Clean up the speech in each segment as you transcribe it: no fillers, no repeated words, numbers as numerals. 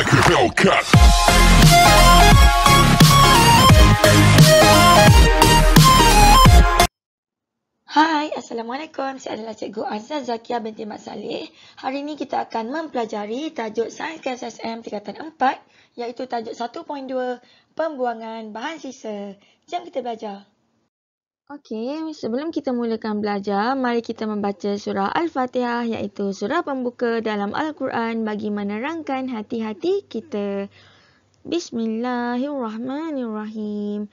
like a Hellcat. Hai, Assalamualaikum. Saya adalah Cikgu Azza Zakia binti Mat Saleh. Hari ini kita akan mempelajari tajuk Sains KSSM tingkatan 4 iaitu tajuk 1.2 Pembuangan Bahan Sisa. Jom kita belajar. Okey, sebelum kita mulakan belajar, mari kita membaca surah Al-Fatihah iaitu surah pembuka dalam Al-Quran bagi menerangkan hati-hati kita. Bismillahirrahmanirrahim.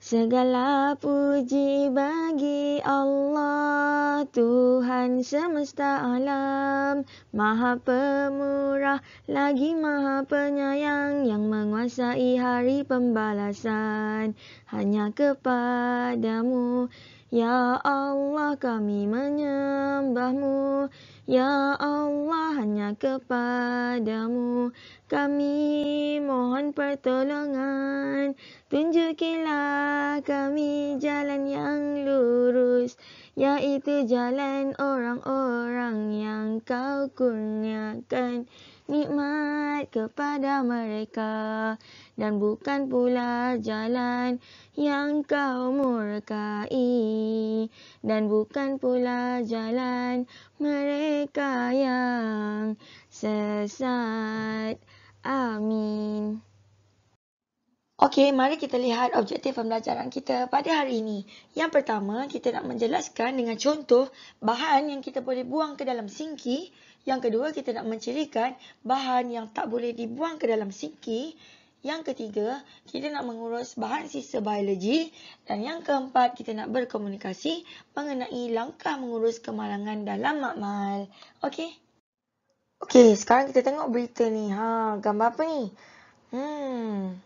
Segala puji bagi Allah, Tuhan semesta alam, Maha Pemurah lagi Maha Penyayang yang menguasai hari pembalasan. Hanya kepadamu, ya Allah kami menyembahmu. Ya Allah, hanya kepadamu kami mohon pertolongan. Tunjukilah kami jalan yang lurus, yaitu jalan orang-orang yang kau kurniakan nikmat kepada mereka, dan bukan pula jalan yang kau murkai, dan bukan pula jalan mereka yang sesat. Amin. Okey, mari kita lihat objektif pembelajaran kita pada hari ini. Yang pertama, kita nak menjelaskan dengan contoh bahan yang kita boleh buang ke dalam sinki. Yang kedua, kita nak mencirikan bahan yang tak boleh dibuang ke dalam sinki. Yang ketiga, kita nak mengurus bahan sisa biologi. Dan yang keempat, kita nak berkomunikasi mengenai langkah mengurus kemalangan dalam makmal. Okey? Okey, sekarang kita tengok berita ni. Gambar apa ni?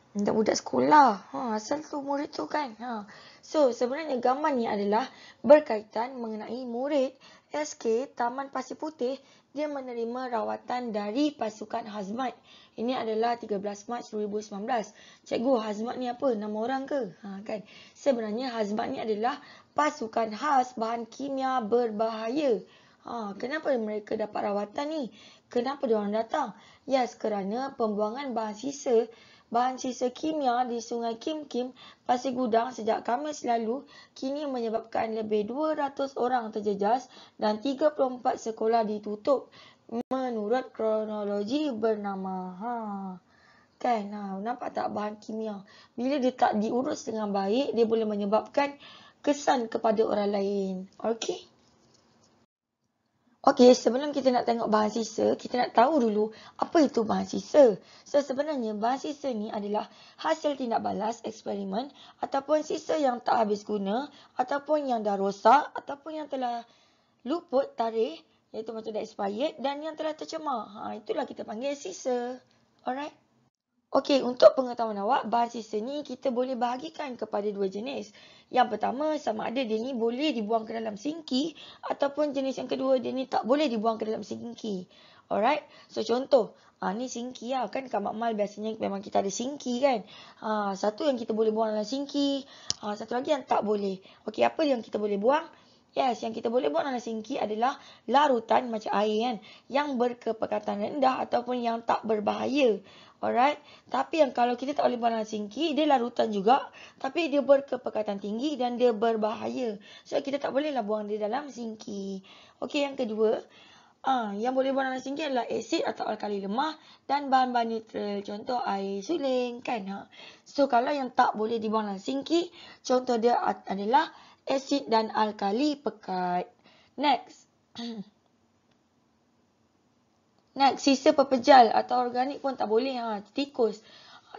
Budak-budak sekolah. Asal tu murid tu kan. So, sebenarnya gambar ni adalah berkaitan mengenai murid SK Taman Pasir Putih. Dia menerima rawatan dari pasukan Hazmat. Ini adalah 13 Mac 2019. Cikgu, Hazmat ni apa? Nama orang ke? Kan? Sebenarnya Hazmat ni adalah pasukan khas bahan kimia berbahaya. Kenapa mereka dapat rawatan ni? Kenapa diorang datang? Yes, kerana pembuangan bahan sisa kimia di Sungai Kim Kim, Pasir Gudang sejak Khamis lalu kini menyebabkan lebih 200 orang terjejas dan 34 sekolah ditutup menurut kronologi bernama. Kan? Nampak tak bahan kimia? Bila dia tak diurus dengan baik, dia boleh menyebabkan kesan kepada orang lain. Okey? Okey, sebelum kita nak tengok bahan sisa, kita nak tahu dulu apa itu bahan sisa. So, sebenarnya bahan sisa ni adalah hasil tindak balas eksperimen ataupun sisa yang tak habis guna ataupun yang dah rosak ataupun yang telah luput tarikh, iaitu macam dah expired, dan yang telah tercemar. Itulah kita panggil sisa. Alright? Okey, untuk pengetahuan awak, bahan sisa ni kita boleh bahagikan kepada dua jenis. Yang pertama, sama ada dia ni boleh dibuang ke dalam sinki ataupun jenis yang kedua, dia ni tak boleh dibuang ke dalam sinki. Alright? So, contoh. Ni sinki lah. Kan kat makmal biasanya memang kita ada sinki kan. Satu yang kita boleh buang dalam sinki. Satu lagi yang tak boleh. Okey, apa yang kita boleh buang? Yes, yang kita boleh buang dalam sinki adalah larutan macam air kan. Yang berkepekatan rendah ataupun yang tak berbahaya. Alright. Tapi yang kalau kita tak boleh buang dalam sinki, dia larutan juga. Tapi dia berkepekatan tinggi dan dia berbahaya. So, kita tak bolehlah buang dia dalam sinki. Okey, yang kedua. Yang boleh buang dalam sinki adalah asid atau alkali lemah dan bahan-bahan neutral. Contoh air suling kan. So, kalau yang tak boleh dibuang dalam sinki, contoh dia adalah asid dan alkali pekat. Next. Next, sisa pepejal atau organik pun tak boleh. Tikus.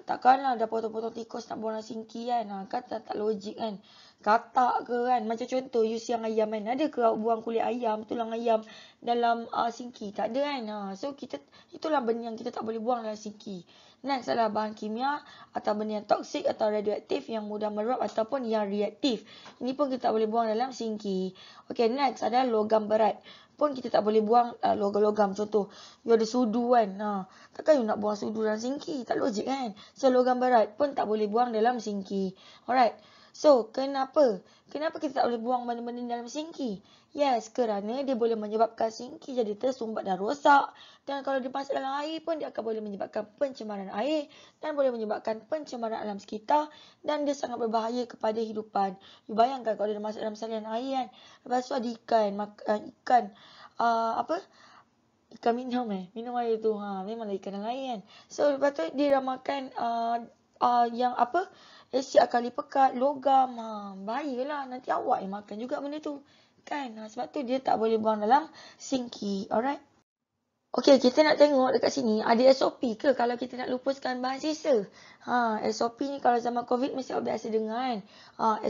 Takkanlah dah potong-potong tikus nak buang dalam sinki kan. Kan tak logik kan. Katak ke kan. Macam contoh, you siang ayam kan. Ada ke buang kulit ayam, tulang ayam dalam sinki? Tak ada kan. So, itulah benda yang kita tak boleh buang dalam sinki. Next adalah bahan kimia atau benda yang toksik atau radioaktif yang mudah meruap ataupun yang reaktif. Ini pun kita tak boleh buang dalam sinki. Okay, next adalah logam berat. Pun kita tak boleh buang logam-logam. Contoh, you ada sudu kan. Takkan you nak buang sudu dalam sinki? Tak logik kan. So, logam berat pun tak boleh buang dalam sinki. Alright. So, kenapa? Kenapa kita tak boleh buang benda-benda dalam sinki? Yes, kerana dia boleh menyebabkan sinki jadi tersumbat dan rosak. Dan kalau dia masuk dalam air pun, dia akan boleh menyebabkan pencemaran air dan boleh menyebabkan pencemaran alam sekitar dan dia sangat berbahaya kepada hidupan. You bayangkan kalau dia masuk dalam salinan air kan. Lepas tu ada ikan, apa? Ikan minum minum air tu. Memanglah ikan dalam air kan. So, lepas tu dia dah makan yang apa? Asid alkali pekat, logam. Bahayalah. Nanti awak yang makan juga benda tu. Kan? Sebab tu dia tak boleh buang dalam sinki. Alright? Okey, kita nak tengok dekat sini ada SOP ke kalau kita nak lupuskan bahan sisa. SOP ni kalau zaman COVID mesti awak biasa dengar kan.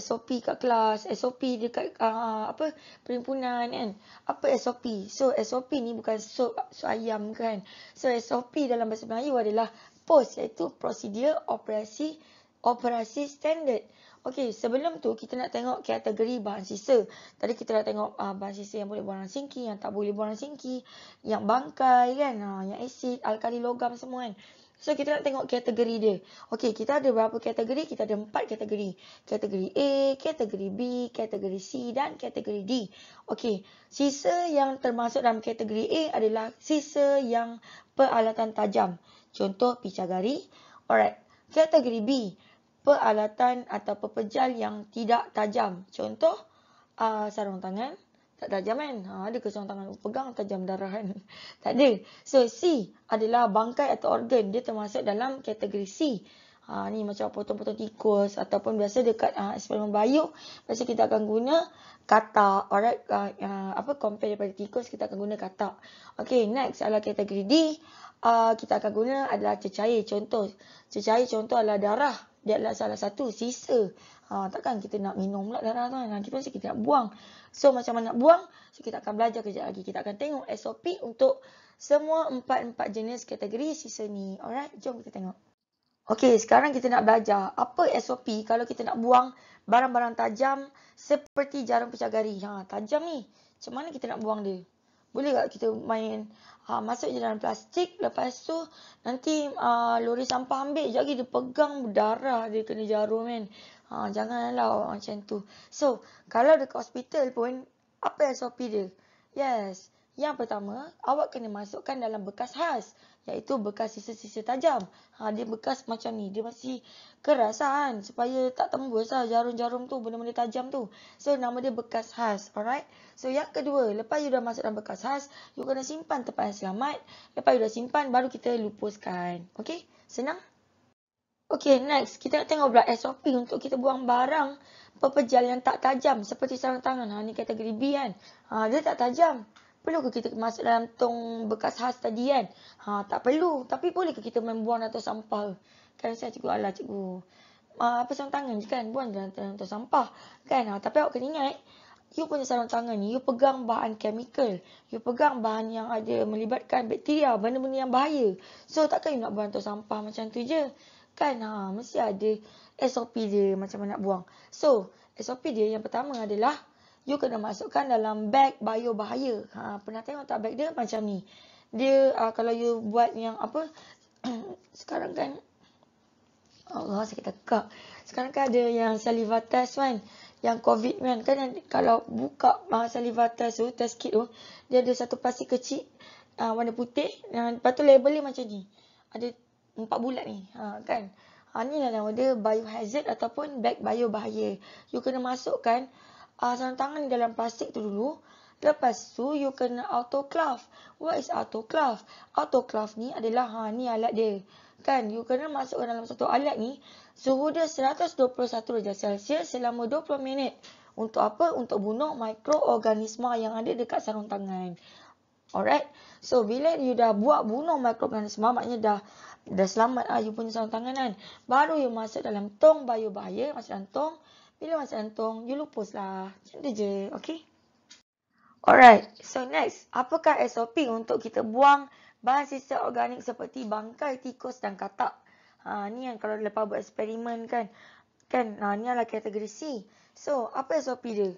SOP kat kelas, SOP dekat perhimpunan kan. Apa SOP? So SOP ni bukan sup ayam kan. So SOP dalam bahasa Melayu adalah POS, iaitu prosedur operasi standard. Okey, sebelum tu kita nak tengok kategori bahan sisa. Tadi kita dah tengok bahan sisa yang boleh buang dalam sinki, yang tak boleh buang dalam sinki, yang bangkai kan, yang asid, alkali, logam semua kan. So kita nak tengok kategori dia. Okey, kita ada berapa kategori? Kita ada 4 kategori. Kategori A, kategori B, kategori C dan kategori D. Okey, sisa yang termasuk dalam kategori A adalah sisa yang peralatan tajam. Contoh picagari. Alright. Kategori B, peralatan atau pepejal yang tidak tajam. Contoh, sarung tangan. Tak tajam kan? Ada ke sarung tangan pegang tajam darah kan? Tak ada. So, C adalah bangkai atau organ. Dia termasuk dalam kategori C. Ni macam potong-potong tikus ataupun biasa dekat eksperimen bio. Biasa kita akan guna katak. Alright? Compare daripada tikus, kita akan guna katak. Okay, next adalah kategori D. Kita akan guna adalah cecair. Cecair contoh adalah darah. Dia adalah salah satu sisa. Takkan kita nak minum pula darah tu kan. Kita mesti kita nak buang. So macam mana nak buang? So kita akan belajar kejap lagi. Kita akan tengok SOP untuk semua 4 jenis kategori sisa ni. Alright, jom kita tengok. Okey, sekarang kita nak belajar apa SOP kalau kita nak buang barang-barang tajam seperti jarum pecagari. Tajam ni. Macam mana kita nak buang dia? Boleh tak kita main masuk je dalam plastik, lepas tu nanti lori sampah ambil, sekejap lagi dia pegang berdarah, dia kena jarum kan. Janganlah macam tu. So, kalau dekat hospital pun, apa SOP dia? Yes, yang pertama, awak kena masukkan dalam bekas khas, iaitu bekas sisa-sisa tajam. Dia bekas macam ni, dia masih keras kan, supaya tak tembus jarum-jarum tu, benda-benda tajam tu. So, nama dia bekas khas, alright? So, yang kedua, lepas you dah masuk dalam bekas khas, you kena simpan tempat yang selamat. Lepas you dah simpan, baru kita lupuskan. Okay? Senang? Okay, next. Kita nak tengok pula SOP untuk kita buang barang pepejal yang tak tajam. Seperti sarung tangan. Ni kategori B kan. Dia tak tajam. Perlu ke kita masuk dalam tong bekas khas tadi kan? Tak perlu. Tapi boleh ke kita membuang dalam tong sampah? Kan saya cikgu, alah cikgu. Sarung tangan je kan? Buang dalam tong sampah. Kan? Tapi awak kena ingat. You punya sarung tangan ni, you pegang bahan chemical. You pegang bahan yang ada melibatkan bakteria, benda-benda yang bahaya. So, takkan you nak buang tong sampah macam tu je. Kan, mesti ada SOP dia macam mana nak buang. So, SOP dia yang pertama adalah, you kena masukkan dalam beg bio bahaya. Pernah tengok tak beg dia macam ni? Dia, kalau you buat yang apa, sekarang kan, Allah sakit tekak. Sekarang kan ada yang saliva test kan. Yang COVID kan kalau buka saliva test tu, test kit tu, dia ada satu plastik kecil warna putih. Lepas tu label dia macam ni. Ada 4 bulat ni. Kan. Ni lah nama dia biohazard ataupun beg bio bahaya. You kena masukkan sarung tangan dalam plastik tu dulu. Lepas tu you kena autoclave. What is autoclave? Autoclave ni adalah ni alat dia. Kan, you kena masukkan dalam satu alat ni, suhu dia 121 darjah Celsius selama 20 minit. Untuk apa? Untuk bunuh mikroorganisma yang ada dekat sarung tangan. Alright. So, bila you dah bunuh mikroorganisma, maknanya dah selamat you punya sarung tangan kan. Baru you masuk dalam tong bio bahaya, masuk dalam tong. Bila masuk dalam tong, you lupuslah. Macam tu je. Okay? Alright. So, next. Apakah SOP untuk kita buang bahan sisa organik seperti bangkai, tikus dan katak? Ni yang kalau lepas buat eksperimen kan. Ni adalah kategori C. So, apa SOP dia?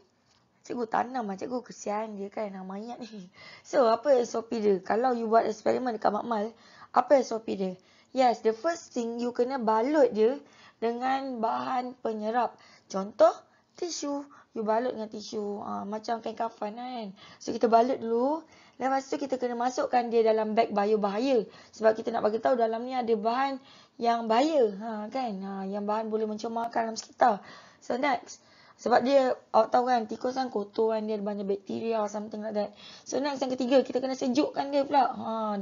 Cikgu tanam cikgu kesian dia kan. Mayat ni. So, apa SOP dia? Kalau you buat eksperimen dekat makmal, apa SOP dia? Yes, the first thing you kena balut dia dengan bahan penyerap. Contoh, tisu. You balut dengan tisu. Macam kain kafan kan. So, kita balut dulu. Lepas tu, kita kena masukkan dia dalam beg bahaya. Sebab kita nak bagi tahu dalam ni ada bahan yang bahaya. Kan? Yang bahan boleh mencemarkan alam sekitar. So, next. Sebab dia, awak tahu kan, tikus kan kotor kan, dia ada banyak bakteria or something like that. So next, yang ketiga, kita kena sejukkan dia pula.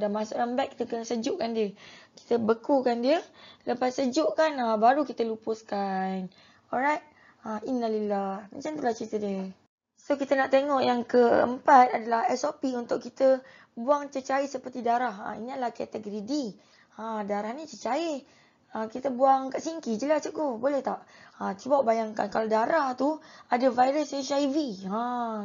Dah masuk dalam beg, kita kena sejukkan dia. Kita bekukan dia. Lepas sejukkan, baru kita lupuskan. Alright? Innalillah. Macam itulah cerita dia. So kita nak tengok yang keempat adalah SOP untuk kita buang cecair seperti darah. Ini adalah kategori D. Darah ni cecair. Kita buang kat sinki je lah cikgu. Boleh tak? Cuba bayangkan kalau darah tu ada virus HIV.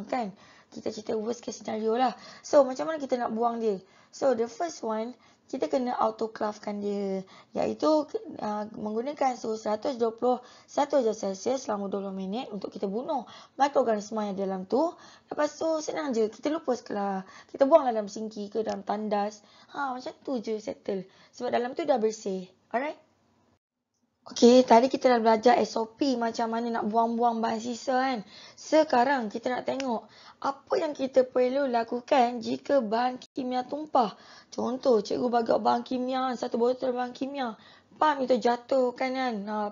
Kan? Kita cerita worst case scenario lah. So, macam mana kita nak buang dia? So, the first one, kita kena autoclavekan dia. Iaitu menggunakan suhu 121 darjah Celsius selama 20 minit untuk kita bunuh mikroorganisma yang dalam tu. Lepas tu, senang je. Kita lupuskanlah. Kita buanglah dalam sinki ke dalam tandas. Macam tu je settle. Sebab dalam tu dah bersih. Alright? Okey, tadi kita dah belajar SOP macam mana nak buang-buang bahan sisa kan. Sekarang kita nak tengok apa yang kita perlu lakukan jika bahan kimia tumpah. Contoh, cikgu bagi bahan kimia, satu botol bahan kimia. Pam itu jatuh kan,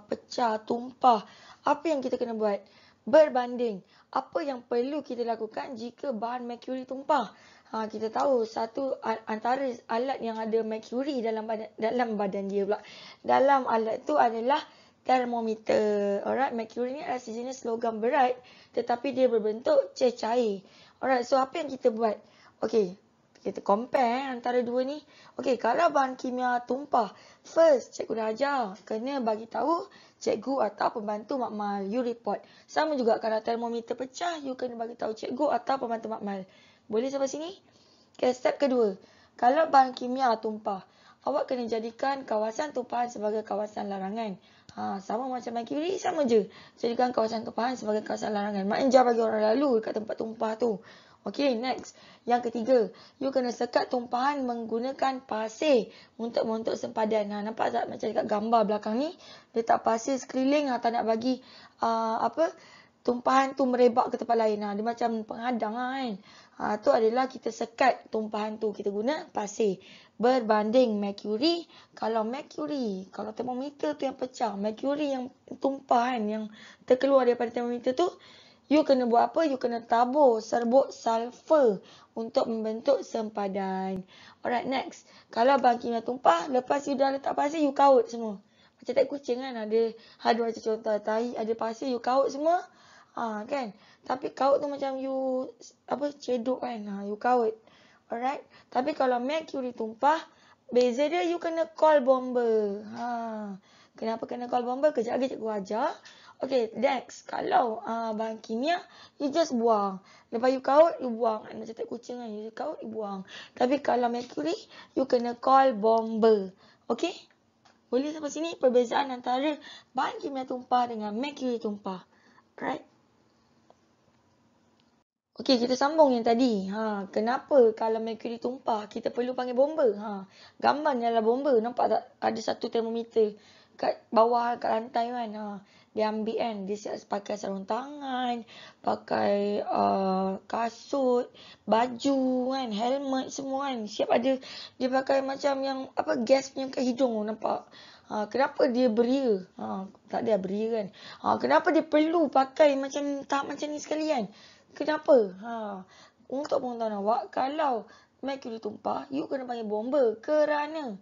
pecah, tumpah. Apa yang kita kena buat? Berbanding. Apa yang perlu kita lakukan jika bahan merkuri tumpah? Kita tahu satu antara alat yang ada merkuri dalam badan dia pula. Dalam alat tu adalah termometer. Alright, merkuri ni adalah sejenis logam berat tetapi dia berbentuk cecair. Alright, so apa yang kita buat? Okey, kita compare antara dua ni. Okey, kalau bahan kimia tumpah, first cikgu dah ajar, kena bagi tahu cikgu atau pembantu makmal, you report. Sama juga kalau termometer pecah, you kena bagi tahu cikgu atau pembantu makmal. Boleh sampai sini? Okay, step kedua. Kalau bahan kimia tumpah, awak kena jadikan kawasan tumpahan sebagai kawasan larangan. Sama macam merkuri, sama je. Jadikan kawasan tumpahan sebagai kawasan larangan. Maknanya jangan bagi orang lalu dekat tempat tumpah tu. Okay, next. Yang ketiga, you kena sekat tumpahan menggunakan pasir untuk sempadan. Nampak tak macam dekat gambar belakang ni? Letak pasir sekeliling, tak nak bagi tumpahan tu merebak ke tempat lain. Dia macam penghadang kan. Tu adalah kita sekat tumpahan tu. Kita guna pasir. Berbanding merkuri. Kalau termometer tu yang pecah. Merkuri yang tumpah kan. Yang terkeluar daripada termometer tu. You kena buat apa? You kena tabur serbuk sulfur untuk membentuk sempadan. Alright, next. Kalau bahan kimia tumpah, lepas you dah letak pasir, you kaut semua. Macam tak kucing kan. Ada macam contoh tahi, ada pasir, you kaut semua. Kan? Tapi kaut tu macam you cedok kan. You kaut. Alright. Tapi kalau merkuri tumpah, beza dia you kena call bomber. Kenapa kena call bomber? Kejap lagi cikgu ajar. Okay, next. Kalau bahan kimia, you just buang. Lepas you kaut, you buang. Macam tak kucing kan. You kaut, you buang. Tapi kalau merkuri, you kena call bomber. Okay? Boleh sampai sini perbezaan antara bahan kimia tumpah dengan merkuri tumpah. Right? Okey, kita sambung yang tadi. Kenapa kalau merkuri tumpah, kita perlu panggil bomber? Gambar ni adalah bomber. Nampak tak? Ada satu termometer kat bawah, kat lantai kan. Dia ambil kan. Dia pakai sarung tangan, pakai kasut, baju kan, helmet semua kan. Siap ada. Dia pakai macam yang gas punya kat hidung. Nampak? Kenapa dia beria? Tak ada beria kan. Kenapa dia perlu pakai tahap macam ni sekalian? Kenapa? Untuk pengetahuan awak, kalau merkuri tumpah, you kena panggil bomber. Kerana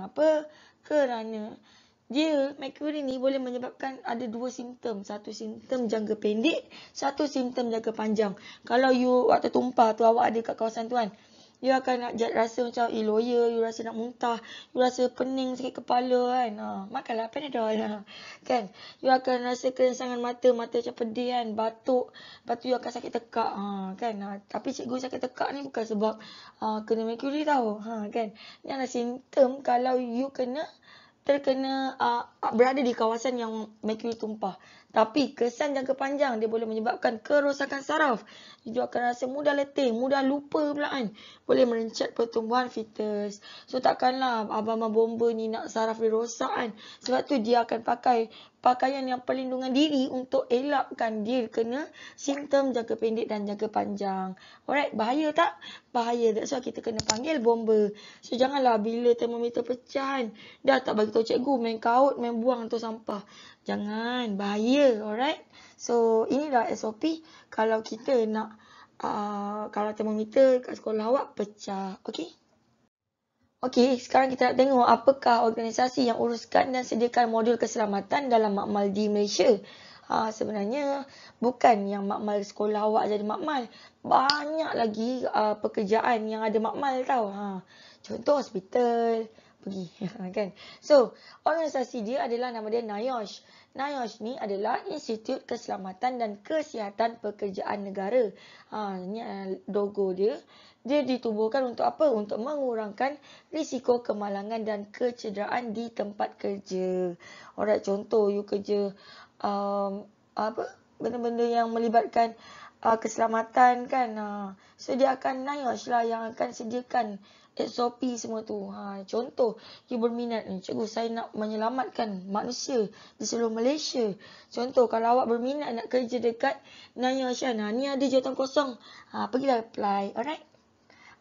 apa? Kerana dia, merkuri ni boleh menyebabkan ada dua simptom. Satu simptom jangka pendek, satu simptom jangka panjang. Kalau you waktu tumpah tu, awak ada kat kawasan tu kan, you akan nak rasa macam loya, you rasa nak muntah, you rasa pening sakit kepala kan. Makanlah Panadol kan. You akan rasa kerengsangan mata macam pedih kan, batuk. Lepas tu you akan sakit tekak kan. Tapi cikgu sakit tekak ni bukan sebab kena merkuri tau kan. Ni adalah simptom kalau you terkena berada di kawasan yang merkuri tumpah. Tapi kesan jangka panjang dia boleh menyebabkan kerosakan saraf. Dia akan rasa mudah letih, mudah lupa pula kan. Boleh merencat pertumbuhan fetus. So takkanlah abang-abang bomba ni nak saraf dia rosak kan. Sebab tu dia akan pakai pakaian yang perlindungan diri untuk elakkan dia kena simptom jangka pendek dan jangka panjang. Alright, bahaya tak? Bahaya. That's why kita kena panggil bomba. So janganlah bila termometer pecah kan, dah tak bagi tahu cikgu, main kaut, main buang tu sampah. Jangan, bahaya. Alright. So inilah SOP kalau kita nak kalau termometer kat sekolah awak pecah. Okay. Okey, sekarang kita nak tengok apakah organisasi yang uruskan dan sediakan modul keselamatan dalam makmal di Malaysia. Sebenarnya bukan yang makmal sekolah awak jadi makmal. Banyak lagi pekerjaan yang ada makmal tau. Contoh hospital, pergi kan. So, organisasi dia adalah nama dia NIOSH. NIOSH ni adalah Institut Keselamatan dan Kesihatan Pekerjaan Negara. Ini logo dia. Dia ditubuhkan untuk apa? Untuk mengurangkan risiko kemalangan dan kecederaan di tempat kerja. Alright, contoh you kerja benda-benda yang melibatkan keselamatan kan. So dia akan NIOSH lah yang akan sediakan SOP semua tu. Contoh, you berminat ni, cikgu saya nak menyelamatkan manusia di seluruh Malaysia. Contoh, kalau awak berminat nak kerja dekat NIOSH kan, ni ada jawatan kosong. Pergilah apply. Alright.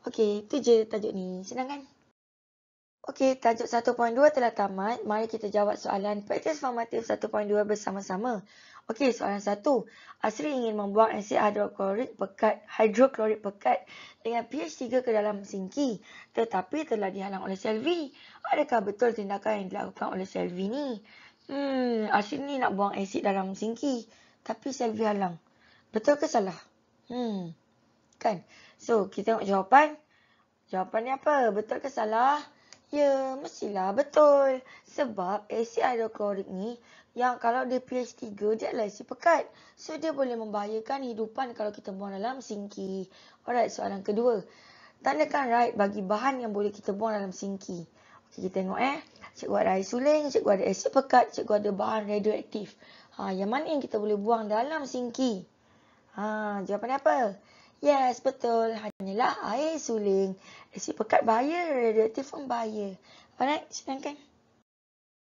Okey, itu je tajuk ni. Senang kan? Okey, tajuk 1.2 telah tamat. Mari kita jawab soalan praktis formatif 1.2 bersama-sama. Okey, soalan 1. Asri ingin membuang asid hidroklorik pekat dengan pH 3 ke dalam sinki, tetapi telah dihalang oleh Selvi. Adakah betul tindakan yang dilakukan oleh Selvi ni? Asri ni nak buang asid dalam sinki, tapi Selvi halang. Betul ke salah? Kan? So, kita tengok jawapan. Jawapan ni apa? Betul ke salah? Ya, mestilah betul. Sebab asid hidroklorik ni, yang kalau dia pH 3, dia adalah asid pekat. So, dia boleh membahayakan hidupan kalau kita buang dalam sinki. Alright, soalan kedua. Tandakan right bagi bahan yang boleh kita buang dalam sinki. Okay, kita tengok Cikgu ada air suling, cikgu ada asid pekat, cikgu ada bahan radioaktif. Yang mana yang kita boleh buang dalam sinki? Jawapan apa? Yes, betul. Hanyalah air suling. Asid pekat bahaya, radioaktif pun bahaya. Alright, senang kan?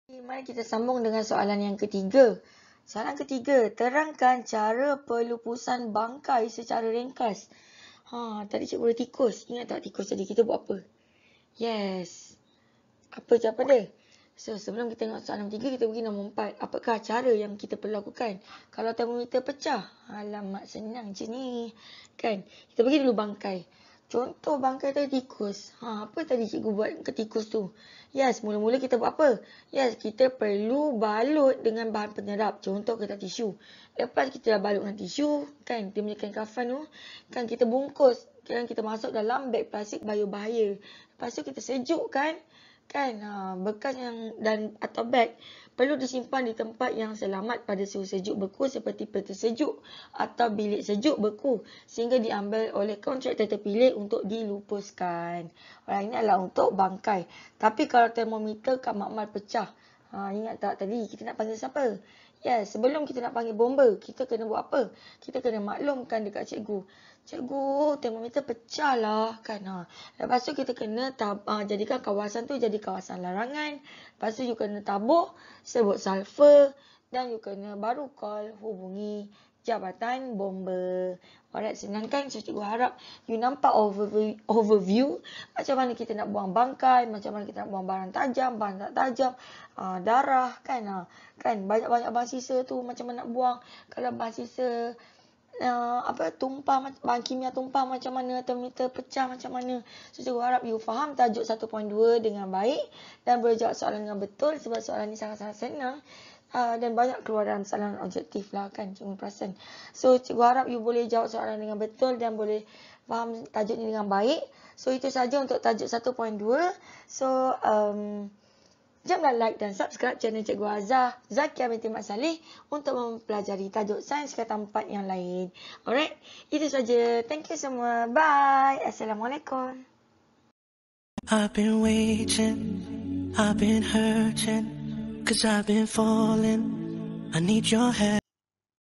Mari kita sambung dengan soalan yang ketiga. Soalan ketiga, terangkan cara pelupusan bangkai secara ringkas. Tadi cikgu ada tikus. Ingat tak tikus tadi kita buat apa? Yes. Apa jawapan dia? So, sebelum kita tengok soalan 3, kita pergi nombor 4. Apakah cara yang kita perlu lakukan kalau termometer pecah? Alamak, senang je ni. Kan? Kita pergi dulu bangkai. Contoh bangkai tadi tikus. Apa tadi cikgu buat ke tikus tu? Yes, mula-mula kita buat apa? Yes, kita perlu balut dengan bahan penyerap. Contoh kertas tisu. Lepas kita dah balut dengan tisu, kan, dia punya kain kafan tu, kan kita bungkus. Kan kita masuk dalam beg plastik biobahaya. Lepas tu kita sejukkan. Kan, bekas yang dan atau beg perlu disimpan di tempat yang selamat pada suhu sejuk beku seperti peti sejuk atau bilik sejuk beku sehingga diambil oleh kontraktor terpilih untuk dilupuskan. Ini adalah untuk bangkai. Tapi kalau termometer kat makmal pecah, ingat tak tadi kita nak panggil siapa? Yes, sebelum kita nak panggil bomba, kita kena buat apa? Kita kena maklumkan dekat cikgu. Cikgu, termometer pecah lah kan. Lepas tu kita kena jadikan kawasan tu jadi kawasan larangan. Lepas tu you kena tabur sebut sulfur dan you kena baru call hubungi jabatan bomba. Alright, senang kan? So cikgu harap you nampak overview macam mana kita nak buang bangkai, macam mana kita nak buang barang tajam, barang tak tajam, darah kan. Kan banyak-banyak bahan sisa tu macam mana nak buang. Kalau bahan sisa tumpah, bahan kimia tumpah macam mana, termometer pecah macam mana. So cikgu harap you faham tajuk 1.2 dengan baik dan boleh jawab soalan dengan betul sebab soalan ni sangat-sangat senang. Dan banyak keluar dalam soalan objektif lah kan, cikgu perasan. So cikgu harap you boleh jawab soalan dengan betul dan boleh faham tajuk ni dengan baik. So itu saja untuk tajuk 1.2. So janganlah like dan subscribe channel Cikgu Azhar Zakia binti Mat Saleh untuk mempelajari tajuk sains kata 4 yang lain. Alright, itu saja. Thank you semua. Bye. Assalamualaikum. I've been waiting, I've been hurting, 'cause I've been falling. I need your help.